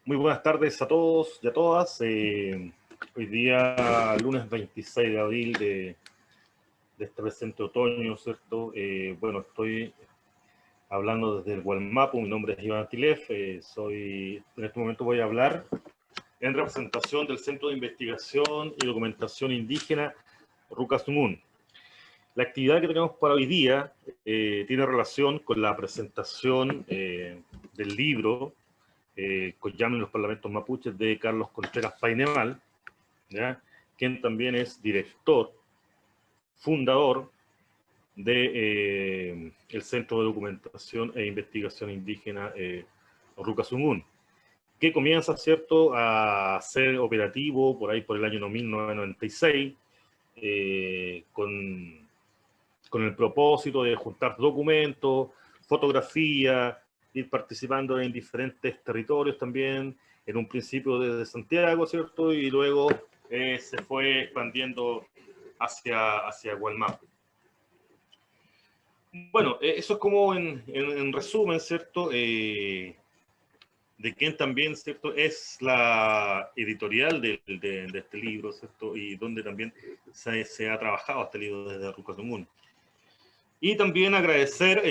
Muy buenas tardes a todos y a todas. Hoy día, lunes 26 de abril de este presente otoño, ¿cierto? Bueno, estoy hablando desde el Gualmapu. Mi nombre es Iván Atilef. En este momento voy a hablar en representación del Centro de Investigación y Documentación Indígena Rucasunún. La actividad que tenemos para hoy día tiene relación con la presentación del libro Coyam en los Parlamentos Mapuches de Carlos Contreras Painemal, ¿ya? Quien también es director, fundador de el Centro de Documentación e Investigación Indígena Rucasunún, que comienza, ¿cierto?, a ser operativo por ahí por el año 1996, con el propósito de juntar documentos, fotografía, ir participando en diferentes territorios también, en un principio desde Santiago, ¿cierto? Y luego se fue expandiendo hacia Gualmapu. Bueno, eso es como en resumen, ¿cierto? De quien también, ¿cierto?, es la editorial de este libro, ¿cierto? Y donde también se ha trabajado este libro desde Rucasunún. Y también agradecer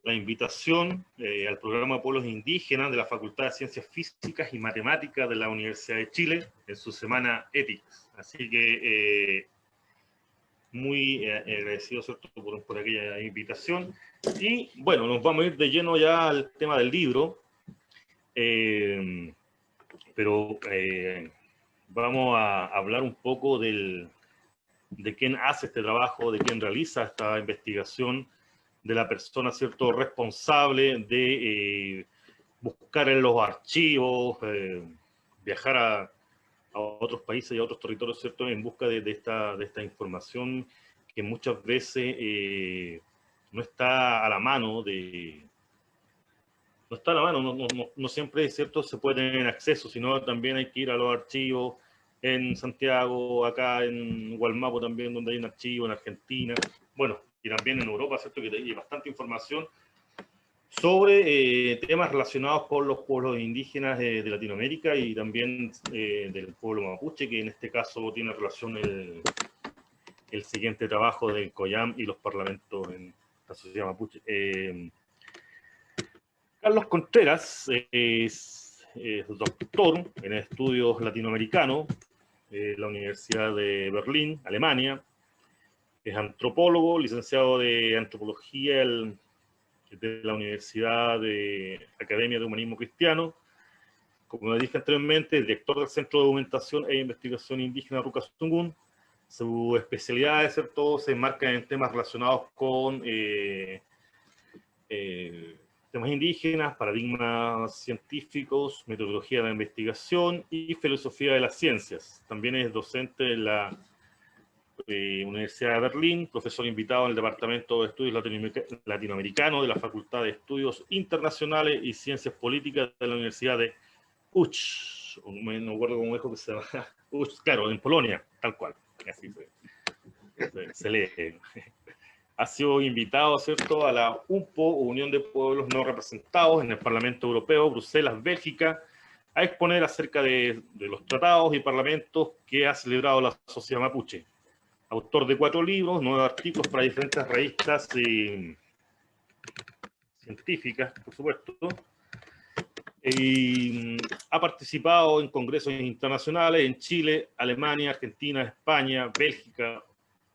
la invitación al programa de Pueblos Indígenas de la Facultad de Ciencias Físicas y Matemáticas de la Universidad de Chile en su semana Ethics. Así que muy agradecido, ¿cierto?, por aquella invitación. Y bueno, nos vamos a ir de lleno ya al tema del libro. Pero vamos a hablar un poco de quién hace este trabajo, de quién realiza esta investigación, de la persona, ¿cierto?, responsable de buscar en los archivos, viajar a otros países y a otros territorios, ¿cierto?, en busca de esta información que muchas veces no está a la mano no siempre, ¿cierto?, se puede tener acceso, sino también hay que ir a los archivos en Santiago, acá en Gualmapu también, donde hay un archivo, en Argentina, bueno, y también en Europa, ¿cierto?, que hay bastante información sobre temas relacionados con los pueblos indígenas de Latinoamérica y también del pueblo mapuche, que en este caso tiene relación el siguiente trabajo del COYAM y los parlamentos en la sociedad mapuche. Carlos Contreras es doctor en estudios latinoamericanos en la Universidad de Berlín, Alemania. Es antropólogo, licenciado de antropología de la Universidad de Academia de Humanismo Cristiano. Como dije anteriormente, director del Centro de Documentación e Investigación Indígena Rucasunún. Su especialidad, ¿cierto?, se enmarca en temas relacionados con temas indígenas, paradigmas científicos, metodología de la investigación y filosofía de las ciencias. También es docente en la Universidad de Berlín, profesor invitado en el Departamento de Estudios Latinoamericanos de la Facultad de Estudios Internacionales y Ciencias Políticas de la Universidad de Łódź. No recuerdo cómo dijo que se llama. Łódź, claro, en Polonia, tal cual. Así se lee. Ha sido invitado, ¿cierto?, a la UPO, Unión de Pueblos No Representados, en el Parlamento Europeo, Bruselas, Bélgica, a exponer acerca de los tratados y parlamentos que ha celebrado la sociedad mapuche. Autor de 4 libros, 9 artículos para diferentes revistas científicas, por supuesto. Y ha participado en congresos internacionales en Chile, Alemania, Argentina, España, Bélgica,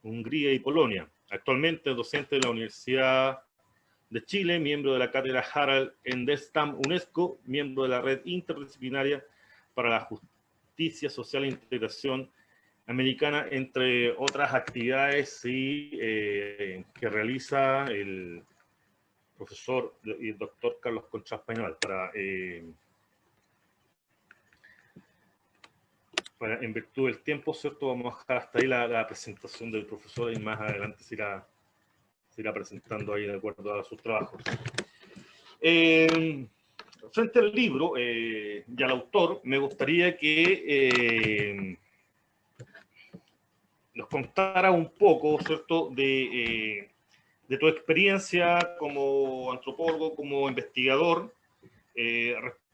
Hungría y Polonia. Actualmente es docente de la Universidad de Chile, miembro de la cátedra Harald Endestam UNESCO, miembro de la Red Interdisciplinaria para la Justicia Social e Integración Americana, entre otras actividades que realiza el profesor y el doctor Carlos Contreras Painemal. En virtud del tiempo, ¿cierto?, vamos a dejar hasta ahí la presentación del profesor y más adelante se irá presentando ahí de acuerdo a sus trabajos. Frente al libro y al autor, me gustaría que nos contara un poco, ¿cierto?, de tu experiencia como antropólogo, como investigador,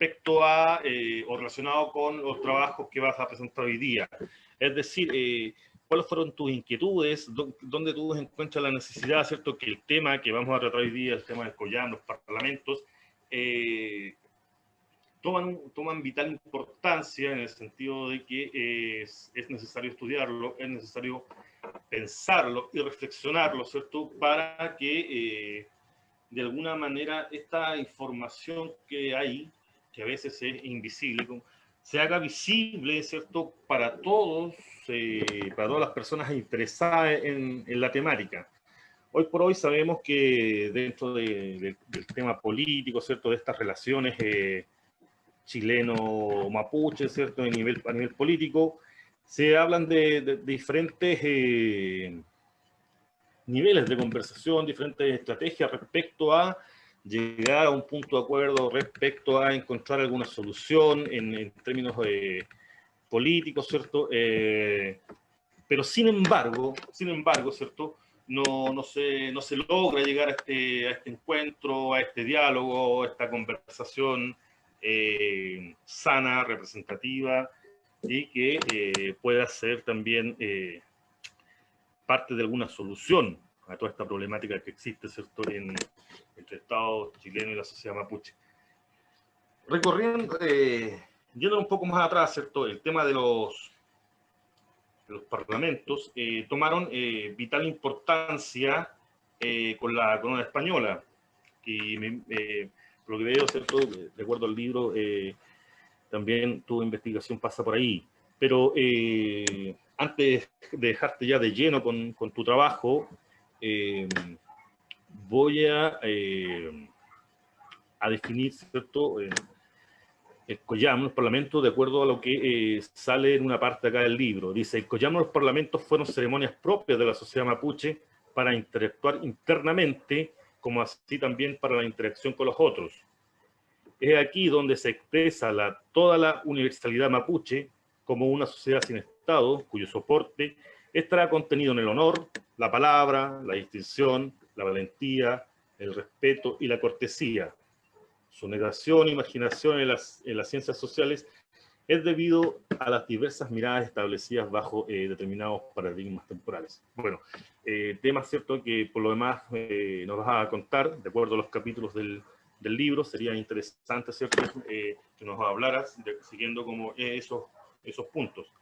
respecto a, o relacionado con los trabajos que vas a presentar hoy día. Es decir, ¿cuáles fueron tus inquietudes? ¿Dónde tú encuentras la necesidad, cierto, que el tema que vamos a tratar hoy día, el tema del COYAM, los parlamentos, toman vital importancia en el sentido de que es necesario estudiarlo, es necesario pensarlo y reflexionarlo, ¿cierto? Para que de alguna manera esta información que hay, que a veces es invisible, se haga visible, ¿cierto? Para todos, para todas las personas interesadas en la temática. Hoy por hoy sabemos que dentro del tema político, ¿cierto? De estas relaciones chileno-mapuche, ¿cierto? A nivel político, se hablan de diferentes niveles de conversación, diferentes estrategias respecto a llegar a un punto de acuerdo, respecto a encontrar alguna solución en términos políticos, ¿cierto? Pero sin embargo, ¿cierto? No se logra llegar a este encuentro, a este diálogo, a esta conversación sana, representativa, y que pueda ser también parte de alguna solución a toda esta problemática que existe, ¿cierto?, entre el Estado chileno y la sociedad mapuche. Recorriendo, yendo un poco más atrás, ¿cierto?, el tema de los parlamentos tomaron vital importancia con la corona española, que por lo que veo, ¿cierto?, de acuerdo al libro, también tu investigación pasa por ahí. Pero antes de dejarte ya de lleno con tu trabajo, voy a definir, ¿cierto?, el COYAM, los parlamentos, de acuerdo a lo que sale en una parte acá del libro. Dice, el COYAM, los parlamentos fueron ceremonias propias de la sociedad mapuche para interactuar internamente, como así también para la interacción con los otros. Es aquí donde se expresa toda la universalidad mapuche como una sociedad sin Estado, cuyo soporte estará contenido en el honor, la palabra, la distinción, la valentía, el respeto y la cortesía. Su negación e imaginación en las ciencias sociales es debido a las diversas miradas establecidas bajo determinados paradigmas temporales. Bueno, temas, ¿cierto?, que por lo demás nos vas a contar, de acuerdo a los capítulos del libro. Sería interesante, ¿cierto?, que nos hablaras, siguiendo como esos puntos.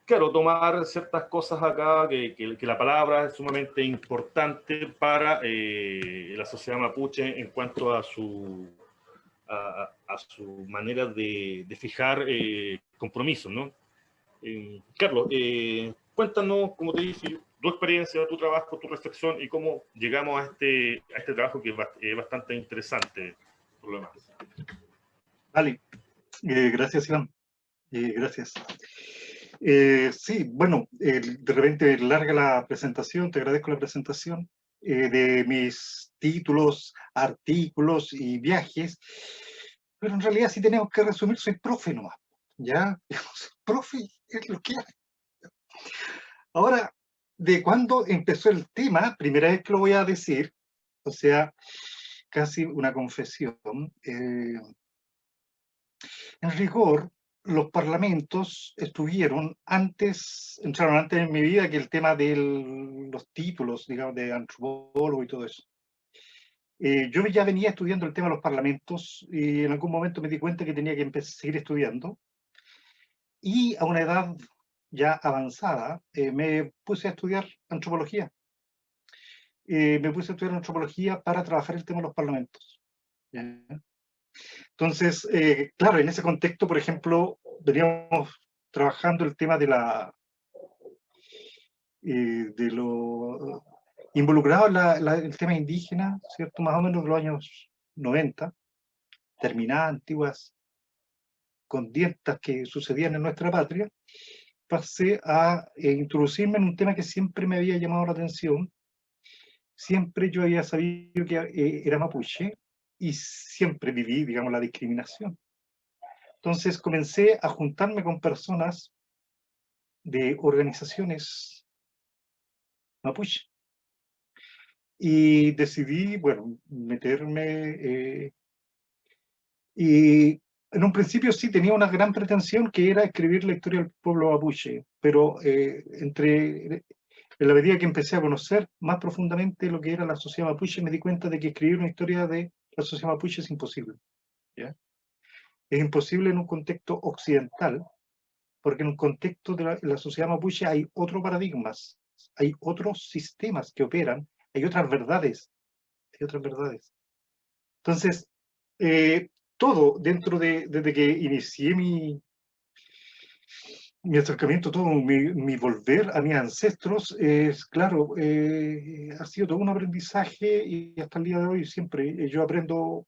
Claro, tomar ciertas cosas acá, que la palabra es sumamente importante para la sociedad mapuche en cuanto a su manera de fijar compromisos, ¿no? Carlos, cuéntanos, como te dije, tu experiencia, tu trabajo, tu reflexión y cómo llegamos a este trabajo que es bastante interesante, por lo demás. Vale, gracias, Iván. Gracias. Sí, bueno, de repente larga la presentación, te agradezco la presentación de mis títulos, artículos y viajes, pero en realidad si tenemos que resumir, soy profe nomás, ¿ya? Profe es lo que hay. Ahora, ¿de cuándo empezó el tema? Primera vez que lo voy a decir, o sea, casi una confesión. En rigor, los parlamentos entraron antes en mi vida que el tema de los títulos, digamos, de antropólogo y todo eso. Yo ya venía estudiando el tema de los parlamentos y en algún momento me di cuenta que tenía que seguir estudiando. Y a una edad ya avanzada me puse a estudiar antropología. Me puse a estudiar antropología para trabajar el tema de los parlamentos. ¿Ya? Entonces, claro, en ese contexto, por ejemplo, veníamos trabajando el tema de lo involucrado en el tema indígena, ¿cierto? Más o menos en los años 90, terminadas antiguas contiendas que sucedían en nuestra patria, pasé a introducirme en un tema que siempre me había llamado la atención. Siempre yo había sabido que era mapuche y siempre viví, digamos, la discriminación. Entonces comencé a juntarme con personas de organizaciones mapuche y decidí, bueno, meterme Y en un principio sí tenía una gran pretensión que era escribir la historia del pueblo mapuche, pero en la medida que empecé a conocer más profundamente lo que era la sociedad mapuche, me di cuenta de que escribir una historia de la sociedad mapuche es imposible. ¿Ya? Es imposible en un contexto occidental, porque en un contexto de la sociedad mapuche hay otros paradigmas, hay otros sistemas que operan, hay otras verdades, hay otras verdades. Entonces, todo desde que inicié mi acercamiento, todo mi volver a mis ancestros, es claro, ha sido todo un aprendizaje y hasta el día de hoy siempre yo aprendo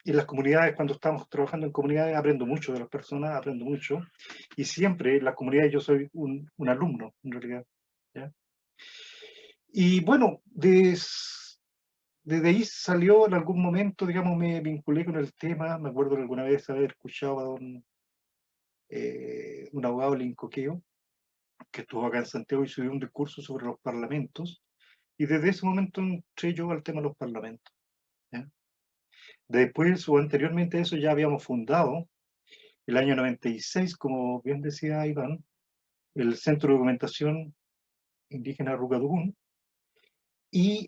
en las comunidades, cuando estamos trabajando en comunidades, aprendo mucho de las personas, aprendo mucho y siempre en las comunidades yo soy un alumno, en realidad. ¿Ya? Y bueno, desde ahí salió en algún momento, digamos, me vinculé con el tema, me acuerdo de alguna vez haber escuchado a un abogado lincoqueo, que estuvo acá en Santiago y subió un discurso sobre los parlamentos, y desde ese momento entré yo al tema de los parlamentos. ¿Ya? Después o anteriormente a eso ya habíamos fundado, el año 96, como bien decía Iván, el Centro de Documentación Indígena Rugadugún, y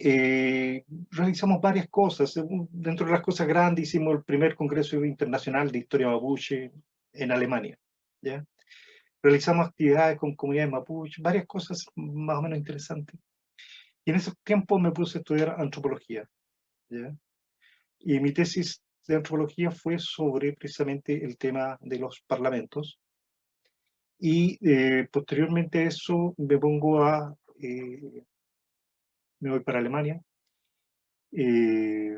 realizamos varias cosas. Dentro de las cosas grandes hicimos el primer Congreso Internacional de Historia Mapuche en Alemania. ¿Ya? Realizamos actividades con comunidades mapuche, varias cosas más o menos interesantes. Y en esos tiempos me puse a estudiar antropología. ¿Ya? Y mi tesis de antropología fue sobre precisamente el tema de los parlamentos. Y posteriormente a eso me voy para Alemania y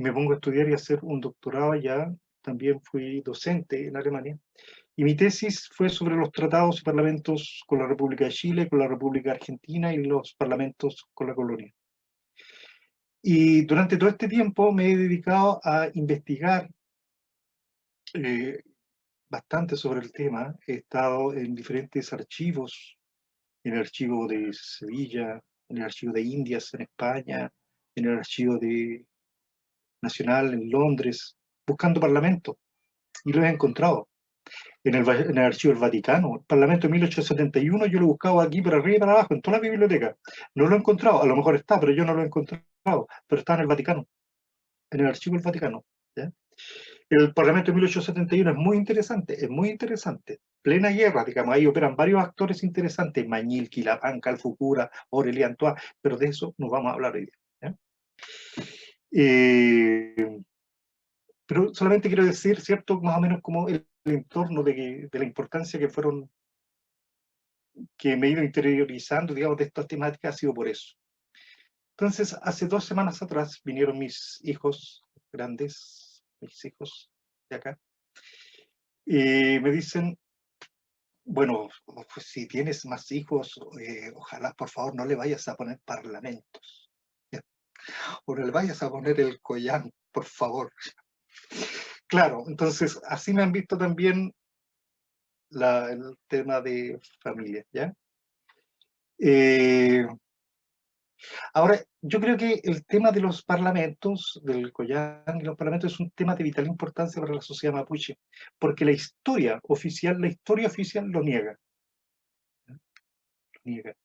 me pongo a estudiar y a hacer un doctorado allá. También fui docente en Alemania. Y mi tesis fue sobre los tratados y parlamentos con la República de Chile, con la República Argentina y los parlamentos con la colonia. Y durante todo este tiempo me he dedicado a investigar bastante sobre el tema. He estado en diferentes archivos, en el archivo de Sevilla, en el archivo de Indias en España, en el archivo nacional en Londres, buscando parlamentos. Y lo he encontrado. En el archivo del Vaticano, el Parlamento de 1871, yo lo he buscado aquí para arriba y para abajo, en toda la biblioteca. No lo he encontrado, a lo mejor está, pero yo no lo he encontrado, pero está en el Vaticano, en el archivo del Vaticano. ¿Ya? El Parlamento de 1871 es muy interesante. Plena guerra, digamos, ahí operan varios actores interesantes, Mañil, Quilapán, Calfucura, Aurelian Antoine, pero de eso nos vamos a hablar hoy día. ¿Ya? Pero solamente quiero decir, ¿cierto? Más o menos como el entorno de la importancia que me he ido interiorizando, digamos, de estas temáticas ha sido por eso. Entonces, hace 2 semanas atrás vinieron mis hijos grandes, mis hijos de acá, y me dicen, bueno, pues si tienes más hijos, ojalá por favor no le vayas a poner parlamentos, o no le vayas a poner el Collán, por favor. Claro, entonces así me han visto también el tema de familia, ¿ya? Ahora, yo creo que el tema de los parlamentos, del Collán y los parlamentos, es un tema de vital importancia para la sociedad mapuche, porque la historia oficial lo niega. ¿No? Lo niega.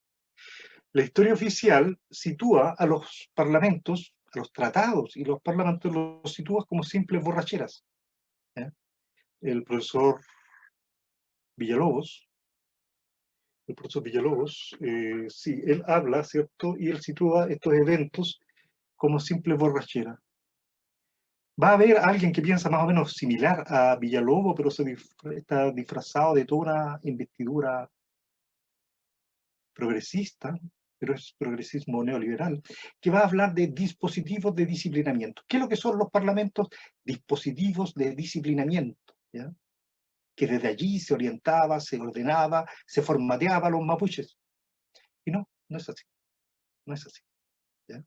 La historia oficial sitúa a los parlamentos, a los tratados y los parlamentos los sitúa como simples borracheras. ¿Ya? El profesor Villalobos, sí, él habla, ¿cierto? Y él sitúa estos eventos como simples borracheras. Va a haber alguien que piensa más o menos similar a Villalobos, pero está disfrazado de toda una investidura progresista, pero es progresismo neoliberal, que va a hablar de dispositivos de disciplinamiento. ¿Qué es lo que son los parlamentos? Dispositivos de disciplinamiento, ¿ya? Que desde allí se orientaba, se ordenaba, se formateaba a los mapuches. Y no, no es así, no es así. ¿Ya?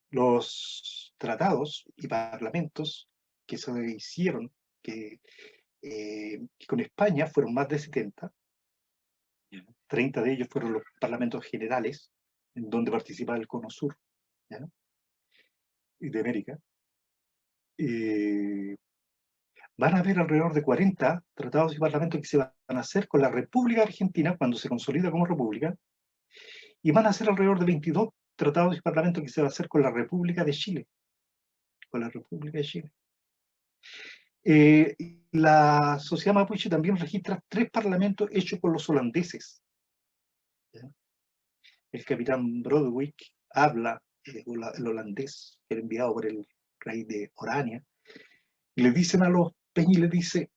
Los tratados y parlamentos que se hicieron, que con España fueron más de 70, 30 de ellos fueron los parlamentos generales, en donde participaba el Cono Sur, ¿ya? Y de América. van a haber alrededor de 40 tratados y parlamentos que se van a hacer con la República Argentina cuando se consolida como república, y van a ser alrededor de 22 tratados y parlamentos que se va a hacer con la República de Chile. Con la República de Chile. La sociedad mapuche también registra 3 parlamentos hechos por los holandeses. ¿Ya? El capitán Broderick habla el holandés, que era enviado por el rey de Orania, y le dicen a los peñas, le dice,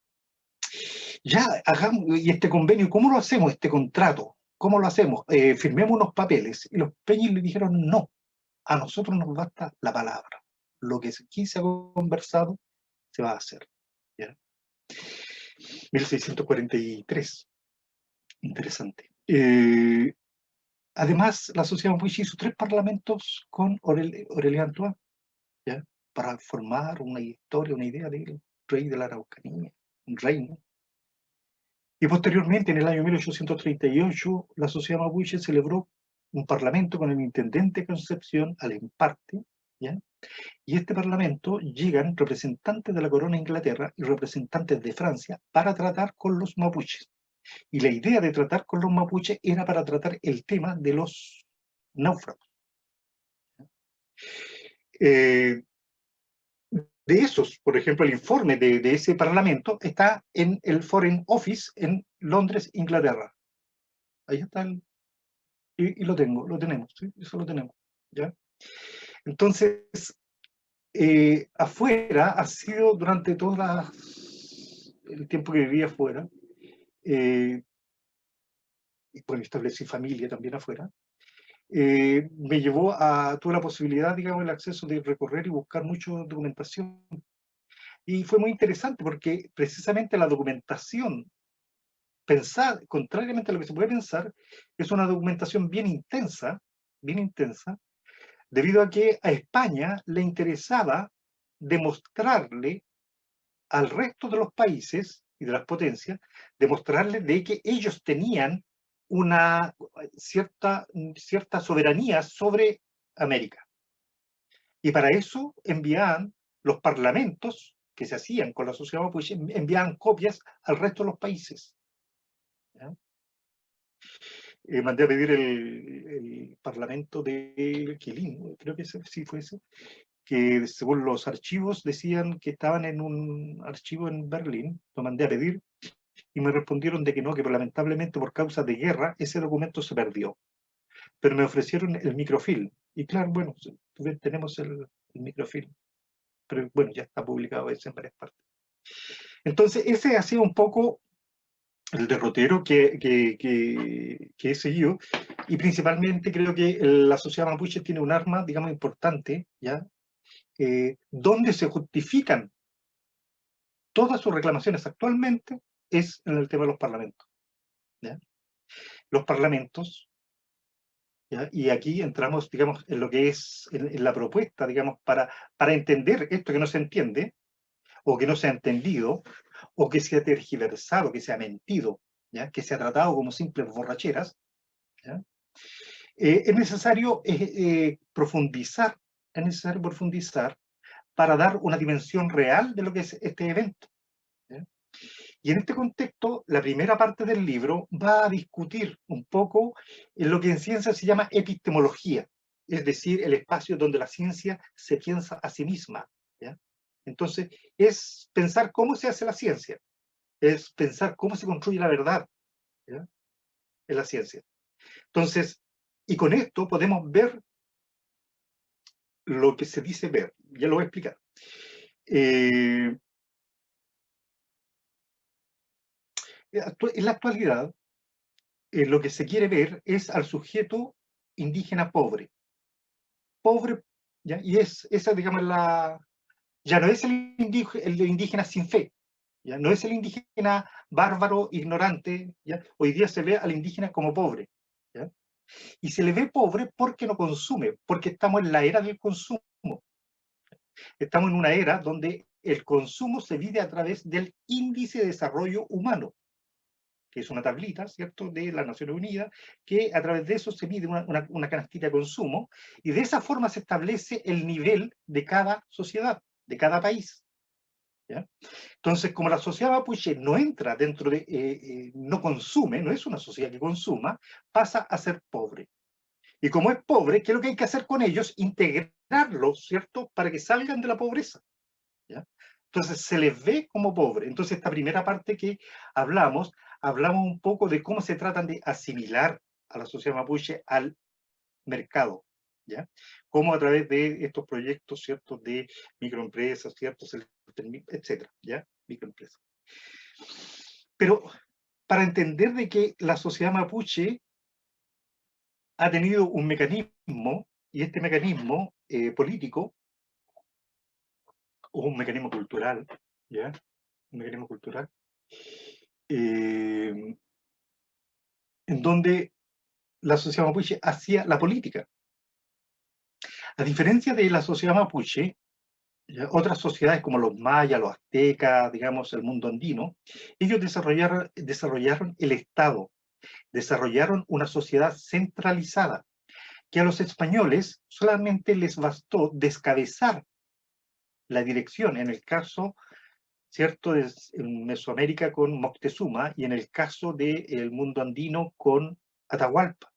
ya, hagamos, y este convenio, ¿cómo lo hacemos, este contrato? ¿Cómo lo hacemos? Firmemos unos papeles. Y los peñas le dijeron, no, a nosotros nos basta la palabra. Lo que aquí se ha conversado se va a hacer. ¿Ya? 1643. Interesante. Además, la sociedad mapuche hizo 3 parlamentos con Aureliano Antoine, ¿ya? Para formar una historia, una idea del rey de la Araucanía, un reino. Y posteriormente, en el año 1838, la sociedad mapuche celebró un parlamento con el intendente de Concepción al Emparte, ¿ya? Y este parlamento llegan representantes de la corona de Inglaterra y representantes de Francia para tratar con los mapuches. Y la idea de tratar con los mapuches era para tratar el tema de los náufragos. De esos, por ejemplo, el informe de ese parlamento está en el Foreign Office en Londres, Inglaterra. Ahí está y lo tenemos, ¿sí? Eso lo tenemos, ¿ya? Entonces, afuera ha sido durante todo el tiempo que vivía afuera, y bueno, establecí familia también afuera, me llevó tuve la posibilidad, digamos, el acceso de recorrer y buscar mucha documentación. Y fue muy interesante porque precisamente la documentación, contrariamente a lo que se puede pensar, es una documentación bien intensa, debido a que a España le interesaba demostrarle al resto de los países y de las potencias, demostrarles de que ellos tenían una cierta soberanía sobre América. Y para eso enviaban los parlamentos que se hacían con la sociedad mapuche, enviaban copias al resto de los países. ¿Ya? Mandé a pedir el parlamento de Quilín, creo que sí fue ese, que según los archivos decían que estaban en un archivo en Berlín, lo mandé a pedir, y me respondieron de que no, que lamentablemente por causa de guerra ese documento se perdió. Pero me ofrecieron el microfilm. Y claro, bueno, tenemos el microfilm. Pero bueno, ya está publicado en varias partes. Entonces, ese ha sido un poco el derrotero que he seguido. Y principalmente creo que la sociedad mapuche tiene un arma, digamos, importante, ¿ya? Donde se justifican todas sus reclamaciones actualmente es en el tema de los parlamentos. ¿Ya? Los parlamentos, ¿ya? Y aquí entramos, digamos, en lo que es en la propuesta, digamos, para entender esto que no se entiende, o que no se ha entendido, o que se ha tergiversado, que se ha mentido, ¿ya? Que se ha tratado como simples borracheras, ¿ya? Es necesario profundizar para dar una dimensión real de lo que es este evento. ¿Ya? Y en este contexto, la primera parte del libro va a discutir un poco en lo que en ciencia se llama epistemología, es decir, el espacio donde la ciencia se piensa a sí misma. ¿Ya? Entonces, es pensar cómo se hace la ciencia, es pensar cómo se construye la verdad, ¿ya? En la ciencia. Entonces, y con esto podemos ver lo que se dice ver, ya lo voy a explicar. En la actualidad, lo que se quiere ver es al sujeto indígena pobre, ¿ya? Y esa, digamos, ya no es el indígena sin fe, ya no es el indígena bárbaro, ignorante, ¿ya? Hoy día se ve al indígena como pobre, ¿ya? Y se le ve pobre porque no consume, porque estamos en la era del consumo. Estamos en una era donde el consumo se mide a través del índice de desarrollo humano, que es una tablita, ¿cierto?, de las Naciones Unidas, que a través de eso se mide una canastita de consumo, y de esa forma se establece el nivel de cada sociedad. de cada país. ¿Ya? Entonces, como la sociedad mapuche no entra dentro de, no consume, no es una sociedad que consuma, pasa a ser pobre. Y como es pobre, ¿qué es lo que hay que hacer con ellos? Integrarlos, ¿cierto? Para que salgan de la pobreza. ¿Ya? Entonces, se les ve como pobre. Entonces, esta primera parte que hablamos un poco de cómo se tratan de asimilar a la sociedad mapuche al mercado. ¿Ya? Cómo a través de estos proyectos, ¿cierto? De microempresas, ¿cierto? Etcétera, ¿ya? Microempresas. Pero para entender de que la sociedad mapuche ha tenido un mecanismo, y este mecanismo político, o un mecanismo cultural, ¿ya? Un mecanismo cultural, en donde la sociedad mapuche hacía la política. A diferencia de la sociedad mapuche, ¿ya? Otras sociedades como los mayas, los aztecas, digamos, el mundo andino, ellos desarrollaron el Estado, desarrollaron una sociedad centralizada, que a los españoles solamente les bastó descabezar la dirección, en el caso, ¿cierto?, de Mesoamérica con Moctezuma y en el caso del mundo andino con Atahualpa.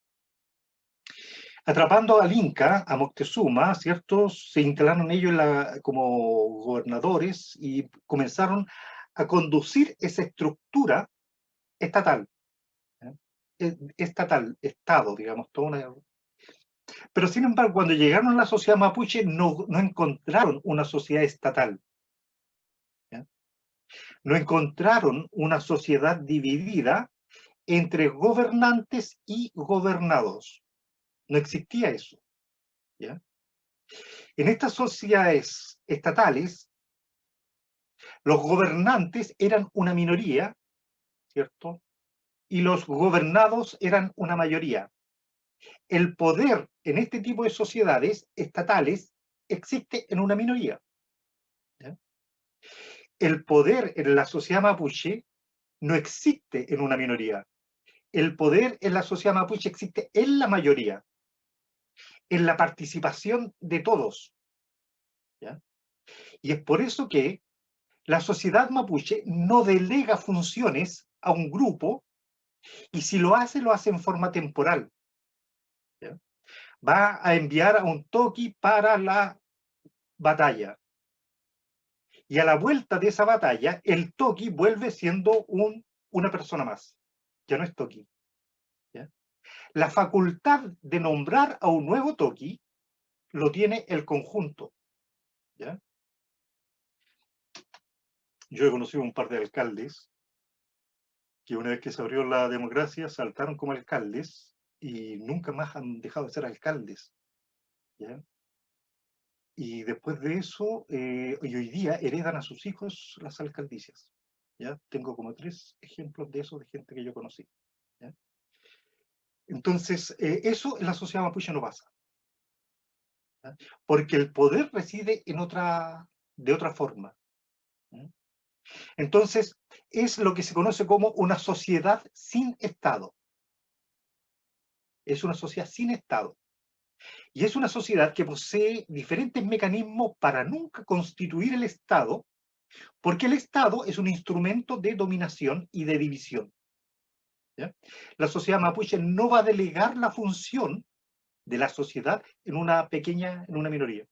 Atrapando al Inca, a Moctezuma, ¿cierto?, se instalaron ellos como gobernadores y comenzaron a conducir esa estructura estatal. Estatal, Estado, digamos, toda una... Pero sin embargo, cuando llegaron a la sociedad mapuche, no encontraron una sociedad estatal. ¿Ya? No encontraron una sociedad dividida entre gobernantes y gobernados. No existía eso. ¿Ya? En estas sociedades estatales, los gobernantes eran una minoría, ¿cierto? Y los gobernados eran una mayoría. El poder en este tipo de sociedades estatales existe en una minoría. ¿Ya? El poder en la sociedad mapuche no existe en una minoría. El poder en la sociedad mapuche existe en la mayoría, en la participación de todos. ¿Ya? Y es por eso que la sociedad mapuche no delega funciones a un grupo y si lo hace en forma temporal. ¿Ya? Va a enviar a un toqui para la batalla. Y a la vuelta de esa batalla, el toqui vuelve siendo una persona más. Ya no es toqui. ¿Ya? La facultad de nombrar a un nuevo toqui lo tiene el conjunto. ¿Ya? Yo he conocido un par de alcaldes que una vez que se abrió la democracia saltaron como alcaldes y nunca más han dejado de ser alcaldes. ¿Ya? Y después de eso, y hoy día heredan a sus hijos las alcaldicias. ¿Ya? Tengo como 3 ejemplos de eso, de gente que yo conocí. ¿Ya? Entonces, eso en la sociedad mapuche no pasa. ¿Ya? Porque el poder reside de otra forma. ¿Ya? Entonces, es lo que se conoce como una sociedad sin Estado. Es una sociedad sin Estado. Y es una sociedad que posee diferentes mecanismos para nunca constituir el Estado, porque el Estado es un instrumento de dominación y de división. ¿Ya? La sociedad mapuche no va a delegar la función de la sociedad en una minoría.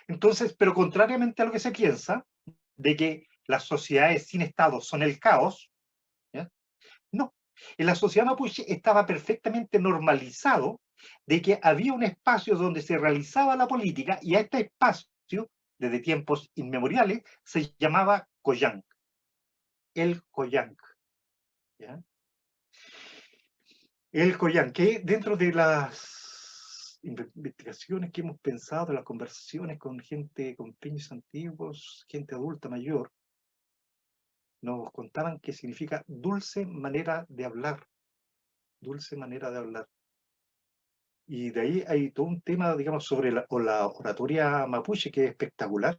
Entonces, pero contrariamente a lo que se piensa, de que las sociedades sin Estado son el caos, ¿ya? No. En la sociedad mapuche estaba perfectamente normalizado de que había un espacio donde se realizaba la política y a este espacio, desde tiempos inmemoriales, se llamaba Coyanc. El Coyanc. ¿Ya? El Coyanc, que dentro de las investigaciones que hemos pensado, de las conversaciones con gente, con peñas antiguos, gente adulta mayor, nos contaban que significa dulce manera de hablar. Dulce manera de hablar. Y de ahí hay todo un tema, digamos, sobre la oratoria mapuche que es espectacular.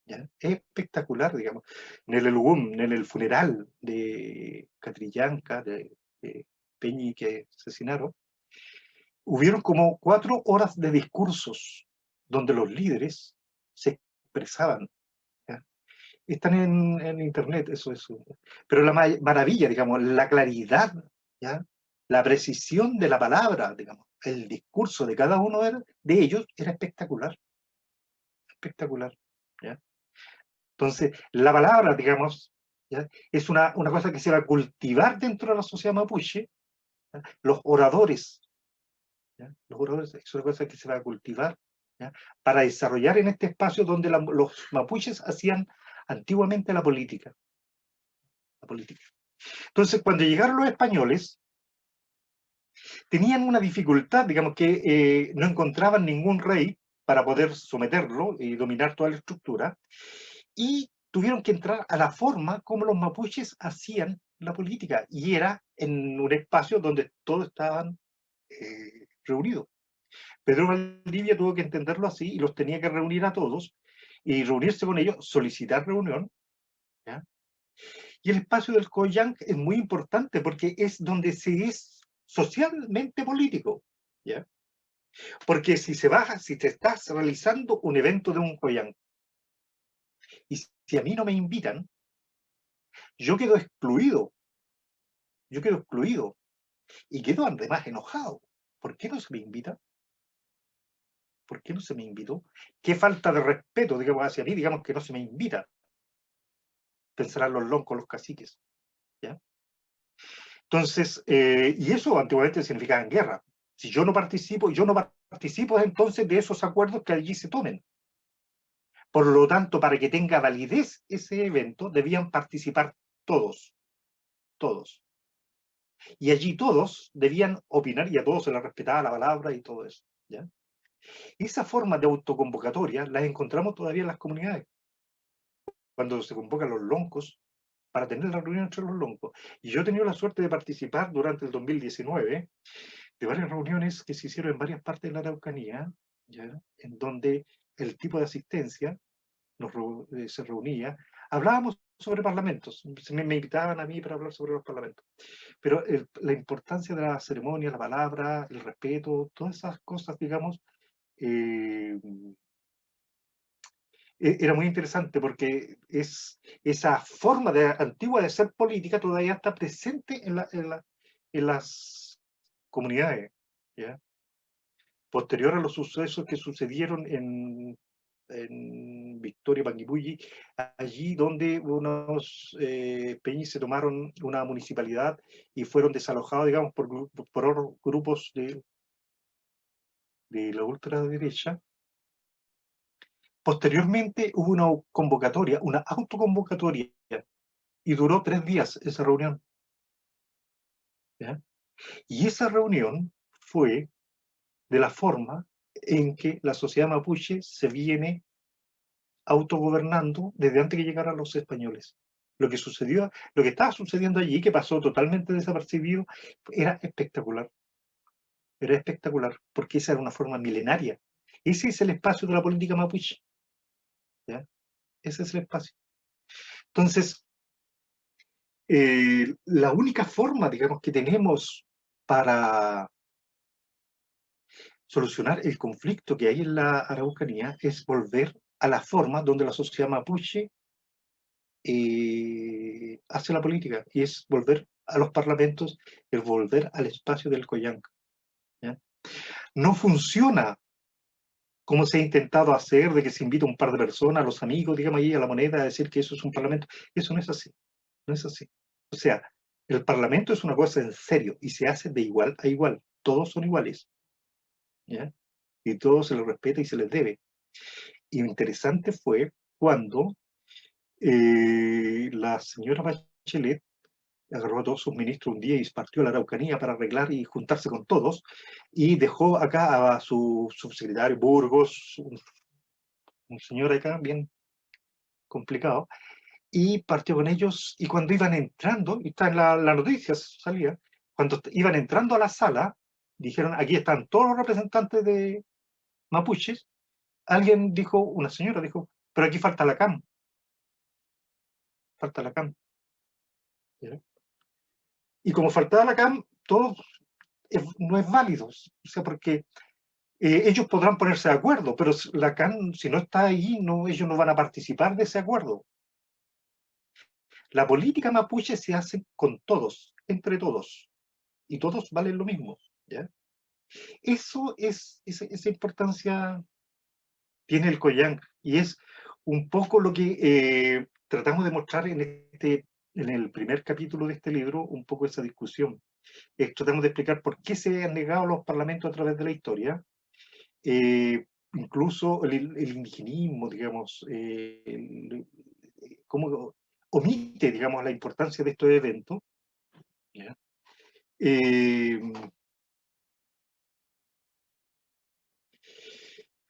¿Ya? Es espectacular, digamos. En el Elugum, en el funeral de Catrillanca, de Peñi que asesinaron, hubieron como 4 horas de discursos donde los líderes se expresaban. ¿Ya? Están en internet, eso. Pero la maravilla, digamos, la claridad, ¿ya? La precisión de la palabra, digamos, el discurso de cada uno de ellos era espectacular. Espectacular. ¿Ya? Entonces, la palabra, digamos, ¿ya? Es una cosa que se va a cultivar dentro de la sociedad mapuche. ¿Ya? Los oradores, ¿ya? Los oradores es una cosa que se va a cultivar, ¿ya? Para desarrollar en este espacio donde los mapuches hacían antiguamente la política. La política. Entonces, cuando llegaron los españoles, tenían una dificultad, digamos, que no encontraban ningún rey para poder someterlo y dominar toda la estructura, y tuvieron que entrar a la forma como los mapuches hacían la política, y era en un espacio donde todos estaban reunidos. Pedro Valdivia tuvo que entenderlo así y los tenía que reunir a todos, y reunirse con ellos, solicitar reunión, ¿ya? Y el espacio del Coyhaique es muy importante porque es donde se es socialmente político, ¿ya? Porque si te estás realizando un evento de un Coyhaique, y si a mí no me invitan, yo quedo excluido, y quedo además enojado. ¿Por qué no se me invita? ¿Por qué no se me invitó? Qué falta de respeto, digamos, hacia mí, digamos, que no se me invita. Pensarán los loncos, los caciques, ¿ya? Entonces, y eso antiguamente significaba en guerra. Si yo no participo entonces de esos acuerdos que allí se tomen. Por lo tanto, para que tenga validez ese evento, debían participar todos. Y allí todos debían opinar y a todos se les respetaba la palabra y todo eso, ¿ya? Esa forma de autoconvocatoria la encontramos todavía en las comunidades. Cuando se convocan los loncos, para tener la reunión entre los loncos. Y yo he tenido la suerte de participar durante el 2019 de varias reuniones que se hicieron en varias partes de la Araucanía, ¿ya? En donde el tipo de asistencia se reunía, hablábamos sobre parlamentos, me invitaban a mí para hablar sobre los parlamentos, pero la importancia de la ceremonia, la palabra, el respeto, todas esas cosas, digamos, era muy interesante porque esa forma antigua de ser política todavía está presente en las comunidades, ¿ya? Posterior a los sucesos que sucedieron en Victoria, Panguipulli, allí donde unos peñis se tomaron una municipalidad y fueron desalojados, digamos, por grupos de la ultraderecha. Posteriormente hubo una convocatoria, una autoconvocatoria, y duró 3 días esa reunión, ¿ya? Y esa reunión fue de la forma en que la sociedad mapuche se viene autogobernando desde antes que llegaran los españoles. Lo que estaba sucediendo allí, que pasó totalmente desapercibido, era espectacular. Era espectacular, porque esa era una forma milenaria. Ese es el espacio de la política mapuche, ¿ya? Ese es el espacio. Entonces, la única forma, digamos, que tenemos para solucionar el conflicto que hay en la Araucanía es volver a la forma donde la sociedad mapuche hace la política, y es volver a los parlamentos, es volver al espacio del Coyhaique, ¿ya? No funciona como se ha intentado hacer, de que se invita un par de personas, a los amigos, digamos, ahí a la moneda, a decir que eso es un parlamento. Eso no es así, no es así. O sea, el parlamento es una cosa en serio y se hace de igual a igual. Todos son iguales, ¿ya? Y todos se les respeta y se les debe. Y lo interesante fue cuando la señora Bachelet agarró a todos sus ministros un día y partió a la Araucanía para arreglar y juntarse con todos, y dejó acá a su subsecretario Burgos, un señor acá bien complicado, y partió con ellos, y cuando iban entrando, y está en la noticia, salía, cuando iban entrando a la sala, dijeron, aquí están todos los representantes de mapuches. Alguien dijo, una señora dijo, pero aquí falta la CAM, falta la CAM. ¿Ya? Y como faltaba la CAM, todo no es válido, o sea, porque Ellos podrán ponerse de acuerdo, pero Lacan, si no está ahí, no, ellos no van a participar de ese acuerdo. La política mapuche se hace con todos, entre todos, y todos valen lo mismo. ¿Ya? Eso es, esa importancia tiene el Koyán, y es un poco lo que tratamos de mostrar en el primer capítulo de este libro, un poco esa discusión. Tratamos de explicar por qué se han negado los parlamentos a través de la historia, incluso el indigenismo, digamos, cómo omite, digamos, la importancia de estos eventos. ¿Ya?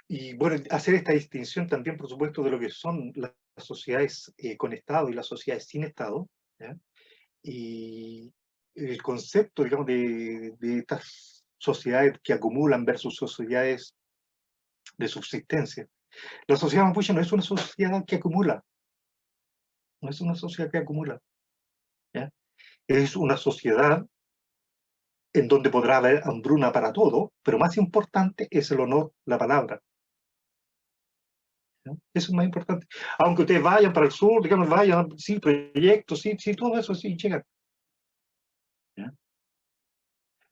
Y bueno, hacer esta distinción también, por supuesto, de lo que son las sociedades con Estado y las sociedades sin Estado, ¿ya? Y el concepto, digamos, de estas sociedades que acumulan versus sociedades de subsistencia. La sociedad mapuche no es una sociedad que acumula, no es una sociedad que acumula, ¿ya? Es una sociedad en donde podrá haber hambruna para todo, pero más importante es el honor, la palabra. ¿No? Eso es más importante. Aunque ustedes vayan para el sur, digamos, vayan, sí, proyectos, sí, sí, todo eso sí llegan. ¿Ya?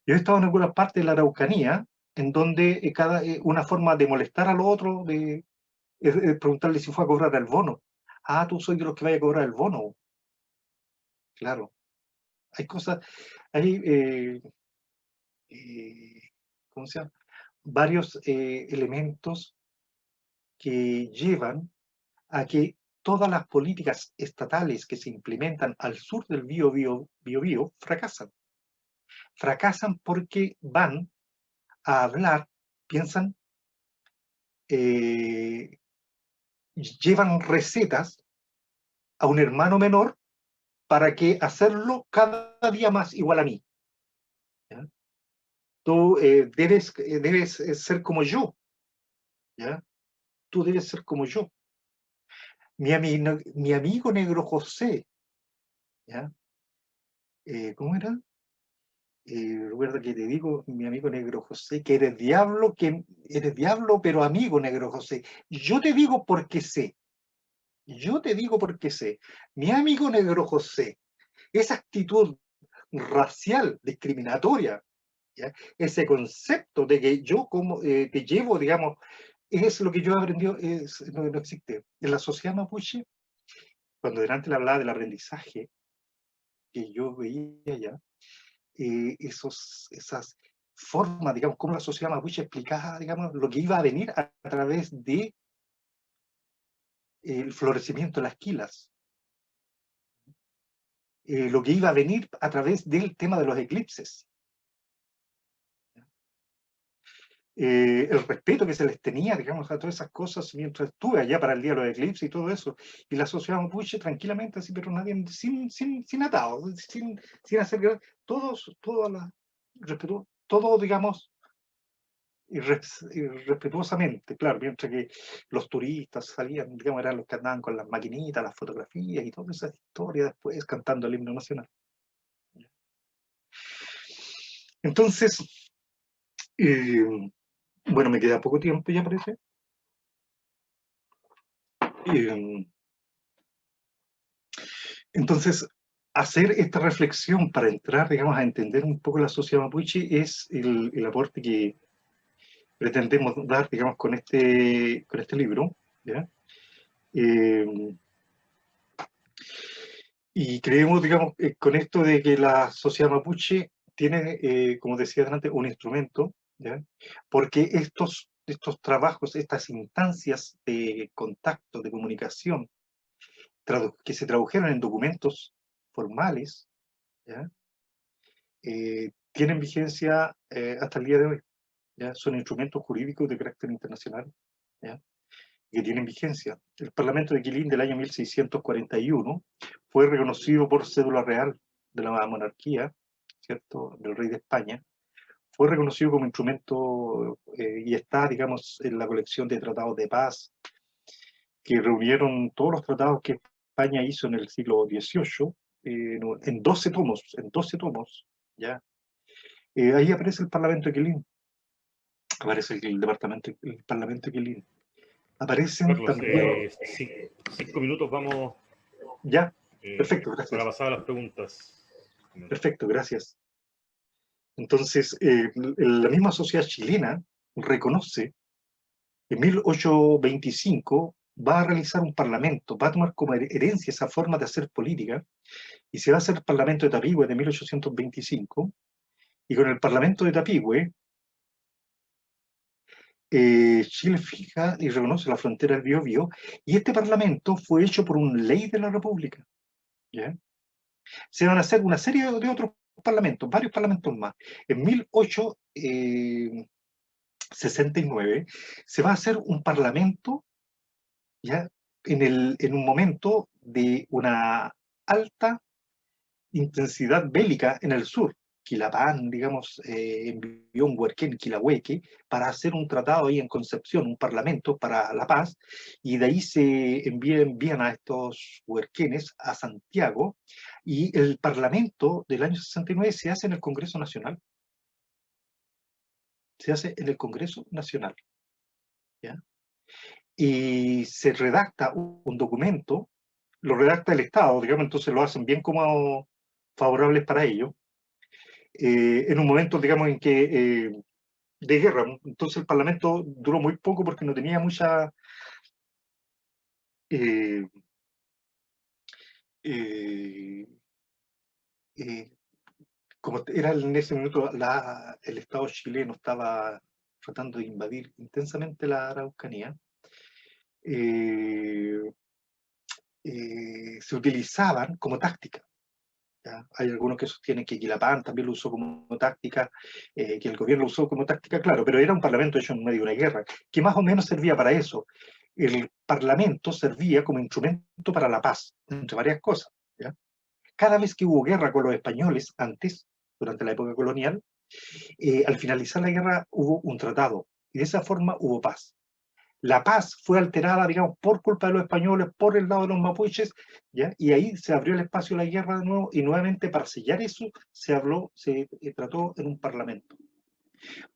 Yo he estado en algunas partes de la Araucanía, en donde una forma de molestar al otro, es preguntarle si fue a cobrar el bono. Ah, tú soy de los que vaya a cobrar el bono. Claro. Hay cosas, hay, ¿cómo se llama? Varios elementos que llevan a que todas las políticas estatales que se implementan al sur del Biobío fracasan. Fracasan porque van a hablar, piensan, llevan recetas a un hermano menor para que hacerlo cada día más igual a mí. ¿Ya? Tú debes ser como yo. ¿Ya? Tú debes ser como yo. Mi amigo negro José, ¿ya? ¿Cómo era? Recuerda que te digo, mi amigo negro José, que eres diablo, pero amigo negro José. Yo te digo porque sé. Yo te digo porque sé. Mi amigo negro José, esa actitud racial, discriminatoria, ¿ya? Ese concepto de que yo como te llevo, digamos, es lo que yo he aprendido, no existe. En la sociedad mapuche, cuando delante le hablaba del aprendizaje que yo veía ya, esas formas, digamos, cómo la sociedad mapuche explicaba, digamos, lo que iba a venir a través de el florecimiento de las quilas, lo que iba a venir a través del tema de los eclipses, el respeto que se les tenía, digamos, a todas esas cosas mientras estuve allá para el día de los eclipses y todo eso, y la sociedad mapuche tranquilamente, así, pero nadie, sin atado, sin hacer, respeto, todo, digamos, irrespetuosamente, claro, mientras que los turistas salían, digamos, eran los que andaban con las maquinitas, las fotografías y toda esa historia después cantando el himno nacional. Entonces, bueno, me queda poco tiempo ya parece. Entonces, hacer esta reflexión para entrar, digamos, a entender un poco la sociedad mapuche es el aporte que pretendemos dar, digamos, con este libro, ¿ya? Y creemos, digamos, con esto de que la sociedad mapuche tiene, como decía antes, un instrumento, ¿ya? Porque estos trabajos, estas instancias de contacto, de comunicación, que se tradujeron en documentos formales, ¿ya? Tienen vigencia hasta el día de hoy. ¿Ya? Son instrumentos jurídicos de carácter internacional, ¿ya? Que tienen vigencia. El Parlamento de Quilín del año 1641 fue reconocido por cédula real de la monarquía, ¿cierto?, del rey de España. Fue reconocido como instrumento y está, digamos, en la colección de tratados de paz que reunieron todos los tratados que España hizo en el siglo XVIII en 12 tomos, ¿ya? Ahí aparece el Parlamento de Quilín. Aparece el departamento, el Parlamento de Quilín. Aparecen Carlos, también... 5 minutos vamos Ya, perfecto, para gracias. pasar a las preguntas. Perfecto, gracias. Entonces, la misma sociedad chilena reconoce que en 1825 va a realizar un parlamento, va a tomar como herencia esa forma de hacer política, y se va a hacer el Parlamento de Tapigüe de 1825, y con el Parlamento de Tapigüe, Chile fija y reconoce la frontera del Biobío, y este Parlamento fue hecho por una ley de la República. ¿Ya? Se van a hacer una serie de otros parlamentos, varios parlamentos más. En 1869 se va a hacer un parlamento, ¿ya? En un momento de una alta intensidad bélica en el sur. Quilapán, digamos, envió un huerquén, Quilahueque, para hacer un tratado ahí en Concepción, un parlamento para la paz, y de ahí se envían a estos huerquenes a Santiago, y el parlamento del año 69 se hace en el Congreso Nacional. Se hace en el Congreso Nacional. ¿Ya? Y se redacta un documento, lo redacta el Estado, digamos, entonces lo hacen bien como favorables para ello, en un momento, digamos, en que de guerra. Entonces el Parlamento duró muy poco porque no tenía mucha... eh, eh, eh, como era en ese minuto, el Estado chileno estaba tratando de invadir intensamente la Araucanía, eh, se utilizaban como táctica. ¿Ya? Hay algunos que sostienen que Quilapán también lo usó como táctica, que el gobierno lo usó como táctica, claro, pero era un parlamento hecho en medio de una guerra, que más o menos servía para eso. El parlamento servía como instrumento para la paz, entre varias cosas. ¿Ya? Cada vez que hubo guerra con los españoles, antes, durante la época colonial, al finalizar la guerra hubo un tratado, y de esa forma hubo paz. La paz fue alterada, digamos, por culpa de los españoles, por el lado de los mapuches, ¿ya? Y ahí se abrió el espacio de la guerra de nuevo, y nuevamente para sellar eso se trató en un parlamento.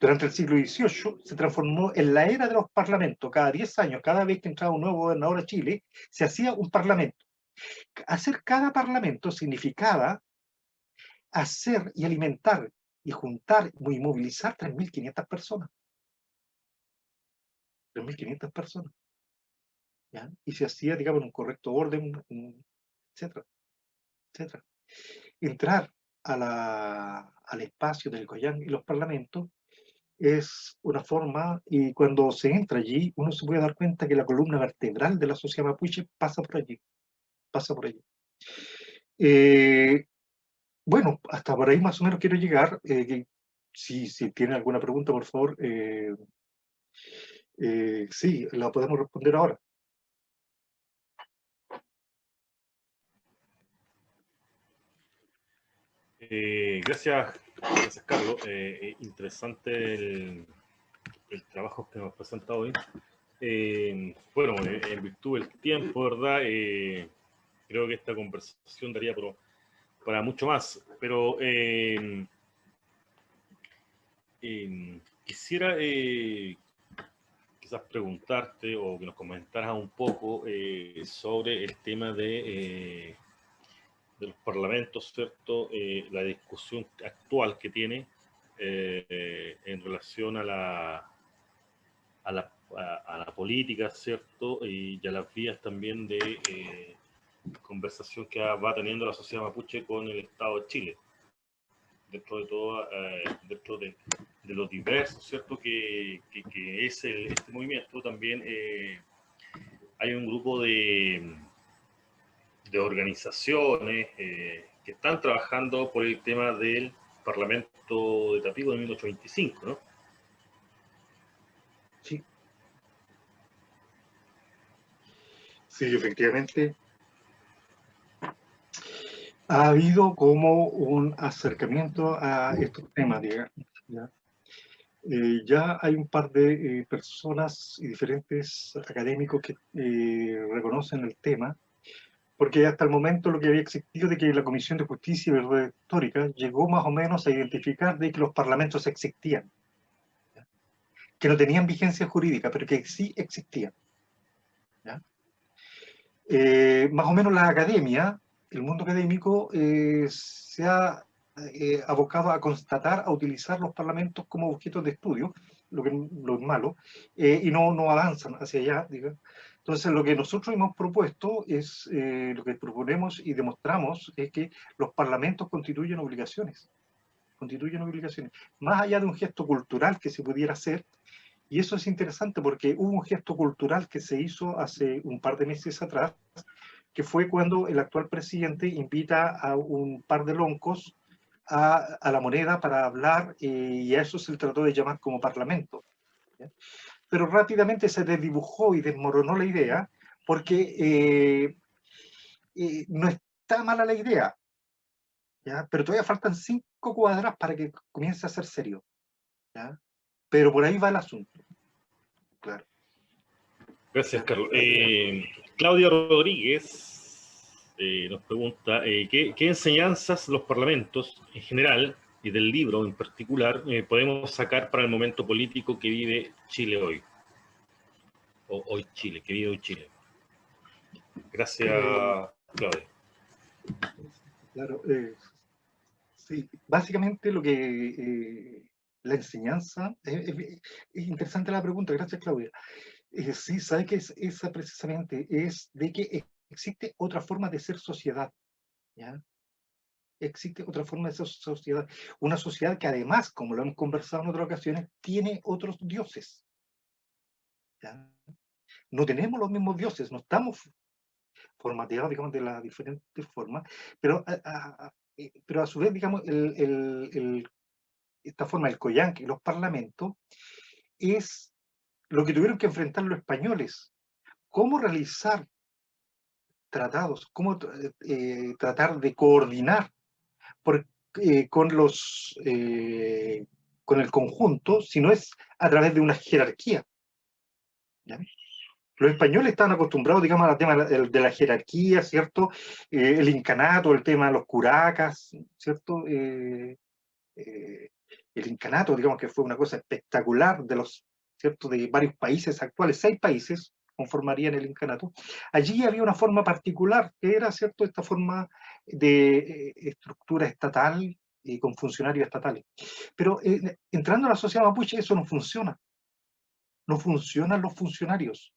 Durante el siglo XVIII se transformó en la era de los parlamentos. Cada 10 años, cada vez que entraba un nuevo gobernador a Chile, se hacía un parlamento. Hacer cada parlamento significaba hacer y alimentar y juntar y movilizar 3.500 personas. 3.500 personas. ¿Ya? Y se hacía, digamos, en un correcto orden, etcétera, etcétera. Entrar al espacio del Coyán y los parlamentos es una forma, y cuando se entra allí, uno se puede dar cuenta que la columna vertebral de la sociedad mapuche pasa por allí, pasa por allí. Bueno, hasta por ahí más o menos quiero llegar. Si tiene alguna pregunta, por favor, sí, la podemos responder ahora. Gracias Carlos. Interesante el trabajo que nos has presentado hoy. Bueno, en virtud del tiempo, ¿verdad? Creo que esta conversación daría para mucho más, pero quisiera quizás preguntarte o que nos comentaras un poco sobre el tema de los parlamentos, ¿cierto? La discusión actual que tiene en relación a la política, ¿cierto? Y a las vías también de conversación que va teniendo la sociedad mapuche con el Estado de Chile. Dentro de todo, dentro de lo diverso, ¿cierto? Que es este movimiento, también hay un grupo de organizaciones que están trabajando por el tema del Parlamento de Tapigüe de 1825, ¿no? Sí. Sí, efectivamente. Ha habido como un acercamiento a estos temas, digamos. ¿Ya? Ya hay un par de personas y diferentes académicos que reconocen el tema, porque hasta el momento lo que había existido de que la Comisión de Justicia y Verdad Histórica llegó más o menos a identificar de que los parlamentos existían. que no tenían vigencia jurídica, pero que sí existían. ¿Ya? Más o menos la academia, el mundo académico, se ha abocado a constatar, a utilizar los parlamentos como objetos de estudio, lo es malo, y no avanzan hacia allá, digamos. Entonces, lo que nosotros hemos propuesto es, lo que proponemos y demostramos es que los parlamentos constituyen obligaciones, más allá de un gesto cultural que se pudiera hacer. Y eso es interesante porque hubo un gesto cultural que se hizo hace un par de meses atrás, que fue cuando el actual presidente invita a un par de loncos a la Moneda para hablar, y a eso se le trató de llamar como parlamento. ¿Ya? Pero rápidamente se desdibujó y desmoronó la idea, porque no está mala la idea, ¿ya? Pero todavía faltan 5 cuadras para que comience a ser serio, ¿ya? Pero por ahí va el asunto, claro. Gracias, Carlos. Claudia Rodríguez nos pregunta, ¿qué enseñanzas los parlamentos en general y del libro en particular podemos sacar para el momento político que vive Chile hoy? O hoy Chile, que vive hoy Chile. Gracias, Claudia. Claro, sí, básicamente lo que la enseñanza, es interesante la pregunta, gracias Claudia. Sí, sabe que esa precisamente es de que existe otra forma de ser sociedad, ¿ya? Existe otra forma de ser sociedad, una sociedad que además, como lo hemos conversado en otras ocasiones, tiene otros dioses, ¿ya? No tenemos los mismos dioses, no estamos formateados, digamos, de las diferentes formas, pero a su vez, digamos, esta forma, el Coyanque y los parlamentos, es lo que tuvieron que enfrentar los españoles. ¿Cómo realizar tratados? ¿Cómo tratar de coordinar con con el conjunto, si no es a través de una jerarquía? ¿Ya? Los españoles estaban acostumbrados, digamos, al tema de la jerarquía, ¿cierto? El incanato, el tema de los curacas, ¿cierto? El incanato, digamos que fue una cosa espectacular ¿cierto? De varios países actuales, 6 países conformarían el incanato. Allí había una forma particular, que era, ¿cierto?, esta forma de estructura estatal con funcionarios estatales. Pero entrando a la sociedad mapuche, eso no funciona. No funcionan los funcionarios,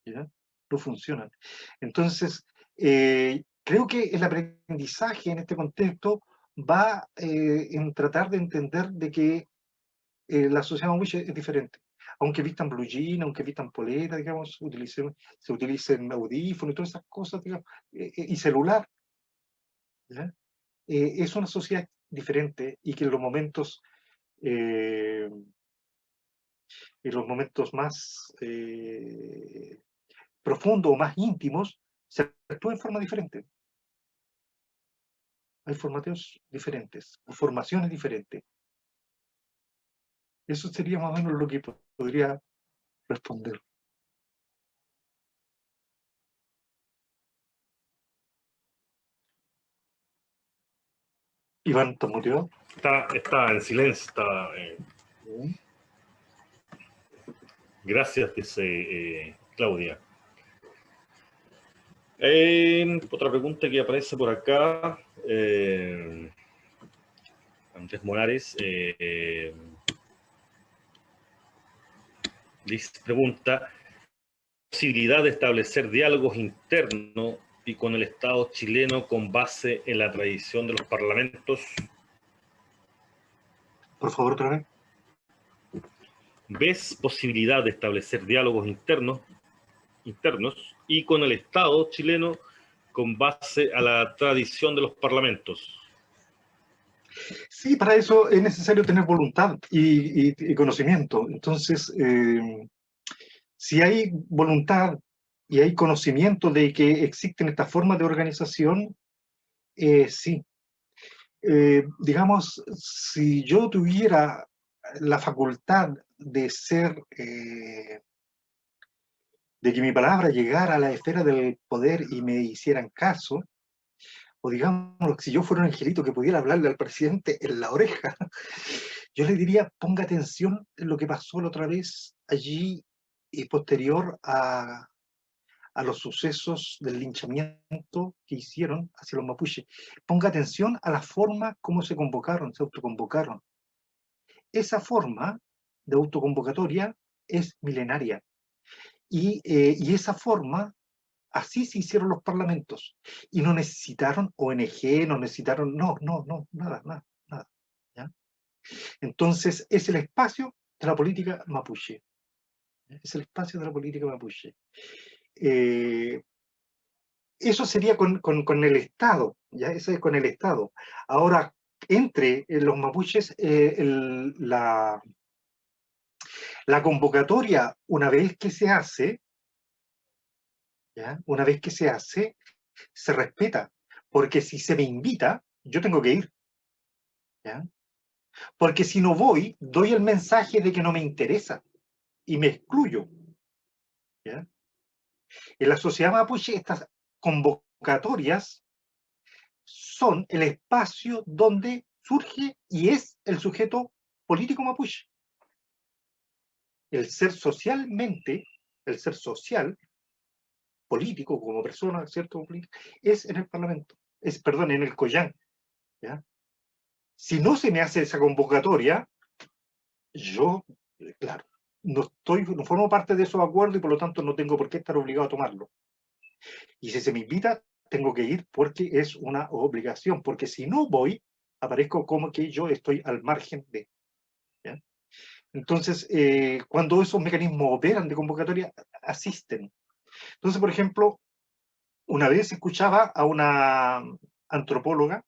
¿ya? No funcionan. Entonces, creo que el aprendizaje en este contexto va en tratar de entender de que la sociedad mapuche es diferente. Aunque vistan blue jean, aunque vistan polera, digamos, se utilicen audífonos y todas esas cosas, digamos, y celular, ¿ya? Es una sociedad diferente y que en los momentos más profundos o más íntimos se actúa en forma diferente. Hay formateos diferentes, formaciones diferentes. Eso sería más o menos lo que podría responder. Iván, ¿estás muteado? Está en silencio. Gracias, dice Claudia. Otra pregunta que aparece por acá. Andrés Morares pregunta: posibilidad de establecer diálogos internos y con el Estado chileno con base en la tradición de los parlamentos. Por favor, otra vez. ¿Ves posibilidad de establecer diálogos internos y con el Estado chileno con base a la tradición de los parlamentos? Sí, para eso es necesario tener voluntad y conocimiento. Entonces, si hay voluntad y hay conocimiento de que existen estas formas de organización, sí. Digamos, si yo tuviera la facultad de de que mi palabra llegara a la esfera del poder y me hicieran caso, o digamos, si yo fuera un angelito que pudiera hablarle al presidente en la oreja, Yo le diría, ponga atención en lo que pasó la otra vez allí y posterior a los sucesos del linchamiento que hicieron hacia los mapuches. Ponga atención a la forma como se convocaron, se autoconvocaron. Esa forma de autoconvocatoria es milenaria. Y esa forma, así se hicieron los parlamentos. Y no necesitaron ONG, no necesitaron, no, nada. ¿Ya? Entonces, es el espacio de la política mapuche. Es el espacio de la política mapuche. Eso sería con el Estado, ¿ya? Eso es con el Estado. Ahora, entre los mapuches, la convocatoria, una vez que se hace, ¿ya? Una vez que se hace, se respeta. Porque si se me invita, yo tengo que ir. ¿Ya? Porque si no voy, doy el mensaje de que no me interesa y me excluyo. ¿Ya? En la sociedad mapuche, estas convocatorias son el espacio donde surge y es el sujeto político mapuche. El ser socialmente, el ser social, político como persona, ¿cierto? Es en el Parlamento, perdón, en el Collán. ¿Ya? Si no se me hace esa convocatoria, yo, claro, no formo parte de esos acuerdos y por lo tanto no tengo por qué estar obligado a tomarlo. Y si se me invita, tengo que ir porque es una obligación, porque si no voy, aparezco como que yo estoy al margen de. ¿Ya? Entonces, cuando esos mecanismos operan de convocatoria, asisten. Entonces, por ejemplo, una vez escuchaba a una antropóloga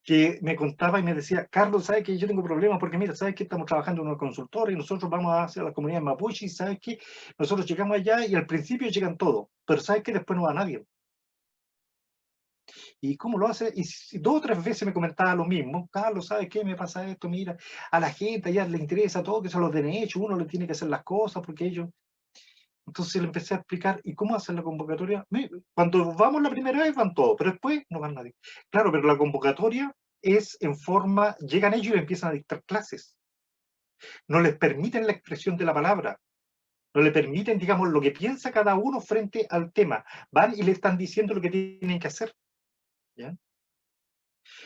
que me contaba y me decía, Carlos, ¿sabes que yo tengo problemas? Porque mira, ¿sabes que estamos trabajando en una consultora y nosotros vamos hacia la comunidad mapuche y ¿sabes que nosotros llegamos allá y al principio llegan todos, pero ¿sabes que después no va nadie? ¿Y cómo lo hace? Y 2 o 3 veces me comentaba lo mismo. Carlos, ¿sabes qué? Me pasa esto, mira, a la gente ya le interesa todo, que son los derechos, uno le tiene que hacer las cosas porque ellos... Entonces le empecé a explicar, ¿y cómo hacen la convocatoria? Cuando vamos la primera vez van todos, pero después no van nadie. Claro, pero la convocatoria es en forma, llegan ellos y empiezan a dictar clases. No les permiten la expresión de la palabra, no le permiten, digamos, lo que piensa cada uno frente al tema. Van y le están diciendo lo que tienen que hacer. ¿Ya?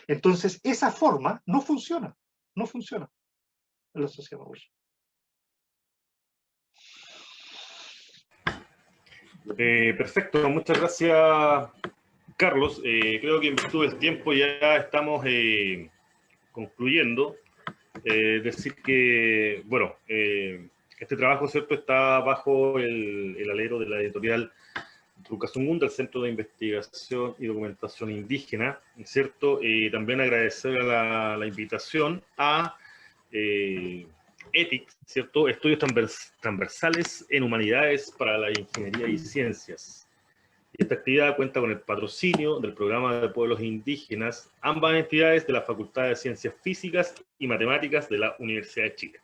Entonces, esa forma no funciona en la sociedad mapuche. Perfecto, muchas gracias, Carlos. Creo que en virtud del tiempo ya estamos concluyendo. Decir que, bueno, este trabajo, ¿cierto?, está bajo el alero de la editorial Trucasungún, del Centro de Investigación y Documentación Indígena, ¿cierto? También agradecer a la invitación a ETIC, ¿cierto? Estudios transversales en humanidades para la ingeniería y ciencias. Y esta actividad cuenta con el patrocinio del Programa de Pueblos Indígenas, ambas entidades de la Facultad de Ciencias Físicas y Matemáticas de la Universidad de Chile.